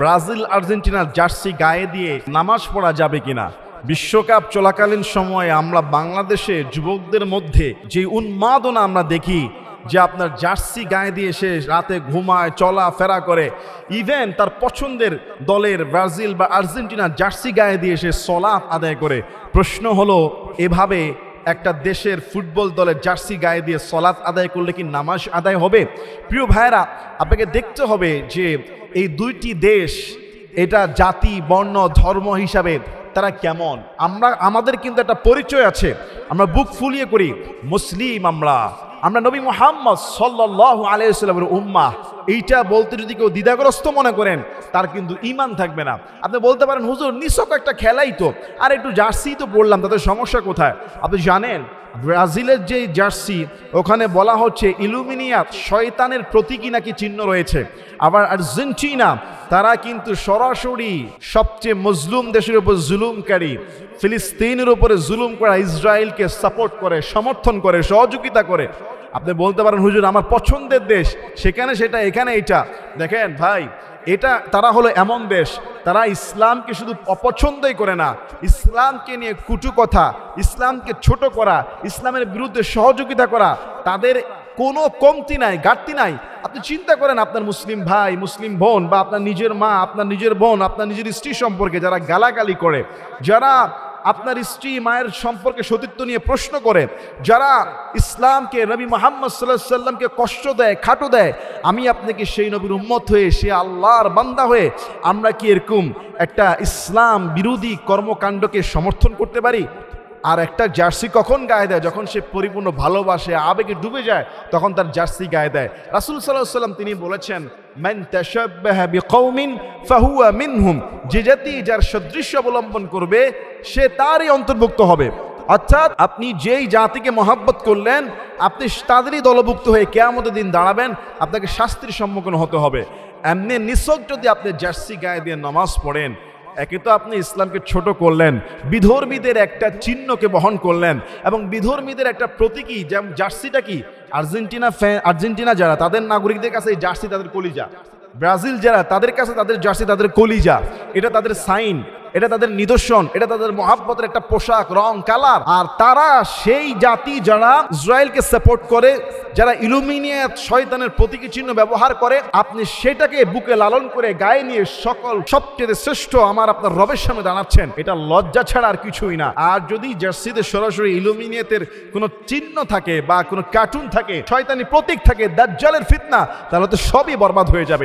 Brazil আর্জেন্টিনার jersey গায়ে দিয়ে নামাজ পড়া যাবে কিনা? বিশ্বকাপ চলাকালীন সময়ে আমরা বাংলাদেশে যুবকদের মধ্যে যে উন্মাদনা আমরা দেখি, যে আপনার জার্সি গায়ে দিয়ে সে রাতে ঘুমায়, চলাফেরা করে, ইভেন তার পছন্দের দলের ব্রাজিল বা আর্জেন্টিনার জার্সি গায়ে দিয়ে সে সলাত আদায় করে। প্রশ্ন হলো, এভাবে একটা দেশের ফুটবল দলের জার্সি গায়ে দিয়ে সলাত আদায় করলে কি নামাজ আদায় হবে? প্রিয় ভাইয়েরা, আপনাকে দেখতে হবে যে এই দুইটি দেশ, এটা জাতি, বর্ণ, ধর্ম হিসাবে তারা কেমন। আমাদের কিন্তু একটা পরিচয় আছে, আমরা বুক ফুলিয়ে করি মুসলিম, আমরা নবী মুহাম্মদ সাল্লাল্লাহু আলাইহি ওয়াসাল্লামের উম্মাহ। এইটা বলতে যদি কেউ দ্বিধাগ্রস্ত মনে করেন, তার কিন্তু ঈমান থাকবে না। আপনি বলতে পারেন, হুজুর নিছক একটা খেলাই তো, আর একটু জার্সি তো পড়লাম, তাদের সমস্যা কোথায়? আপনি জানেন ব্রাজিলের যে জার্সি, ওখানে বলা হচ্ছে ইলুমিনিয়াত, শয়তানের প্রতীকী নাকি চিহ্ন রয়েছে। আবার আর্জেন্টিনা, তারা কিন্তু সরাসরি সবচেয়ে মজলুম দেশের উপর জুলুমকারী, ফিলিস্তিনের উপরে জুলুম করা ইসরায়েলকে সাপোর্ট করে, সমর্থন করে, সহযোগিতা করে। আপনি বলতে পারেন, হুজুর আমার পছন্দের দেশ, সেখানে সেটা, এখানে এটা। দেখেন ভাই, তারা হলো এমন দেশ, তারা ইসলামকে শুধু অপছন্দই করে না, ইসলামকে নিয়ে কুটু কথা, ইসলামকে ছোট করা, ইসলামের বিরুদ্ধে সহযোগিতা করা, তাদের কোনো কমতি নাই, ঘাটতি নাই। আপনি চিন্তা করেন, আপনার মুসলিম ভাই, মুসলিম বোন, বা আপনার নিজের মা, আপনার নিজের বোন, আপনার নিজের স্ত্রী সম্পর্কে যারা গালাগালি করে, যারা আপনার স্ত্রী মায়ের সম্পর্কে সতীত্ব নিয়ে প্রশ্ন করে, যারা ইসলামকে, নবী মুহাম্মদ সাল্লাল্লাহু আলাইহি সাল্লামকে কষ্ট দেয়, খাটো দেয়, আমি আপনাকে সেই নবীর উম্মত হয়ে, সে আল্লাহর বান্দা হয়ে, আমরা কি এরকম একটা ইসলাম বিরোধী কর্মকাণ্ডকে সমর্থন করতে পারি? আর একটা জার্সি কখন গায়ে দেয়? যখন সে পরিপূর্ণ ভালোবাসে, আবেগে ডুবে যায়, তখন তার জার্সি গায়ে দেয়। রাসূল সাল্লাল্লাহু আলাইহি ওয়াসাল্লাম তিনি বলেছেন, মান তাশাব্বাহা বিকওমিন ফাহুয়া মিনহুম, যে জাতি যার সদৃশ্য অবলম্বন করবে সে তারই অন্তর্ভুক্ত হবে। অর্থাৎ আপনি যেই জাতিকে মহাব্বত করলেন, আপনি তাদেরই দলভুক্ত হয়ে কিয়ামতের দিন দাঁড়াবেন, আপনাকে শাস্তির সম্মুখীন হতে হবে। এমনি নিছক যদি আপনি জার্সি গায়ে দিয়ে নামাজ পড়েন, একে তো আপনি ইসলামকে ছোট করলেন, বিধর্মীদের একটা চিহ্নকে বহন করলেন, এবং বিধর্মীদের একটা প্রতীকী, যেমন জার্সিটা কি, আর্জেন্টিনা যারা, তাদের নাগরিকদের কাছে এই জার্সি তাদের কলিজা। ব্রাজিল যারা, তাদের কাছে তাদের জার্সি তাদের কলিজা, এটা তাদের সাইন, এটা তাদের নিদর্শন, এটা তাদের মহাব্বতের একটা পোশাক, রং, কালার। আর তারা সেই জাতি যারা ইসরায়েলকে সাপোর্ট করে, যারা ইলুমিনিয়াত, শয়তানের প্রতীকী চিহ্ন ব্যবহার করে, আপনি সেটাকে বুকে লালন করে গায়ে নিয়ে সবচেয়ে শ্রেষ্ঠ আমার আপনার রবের সামনে দাঁড়াচ্ছেন, এটা লজ্জা ছাড়া আর কিছুই না। আর যদি জার্সিতে সরাসরি ইলুমিনিয়াতের কোনো চিহ্ন থাকে বা কোনো কার্টুন থাকে, শয়তানি প্রতীক থাকে, দাজ্জালের ফিতনা, তাহলে তো সবই বরবাদ হয়ে যাবে।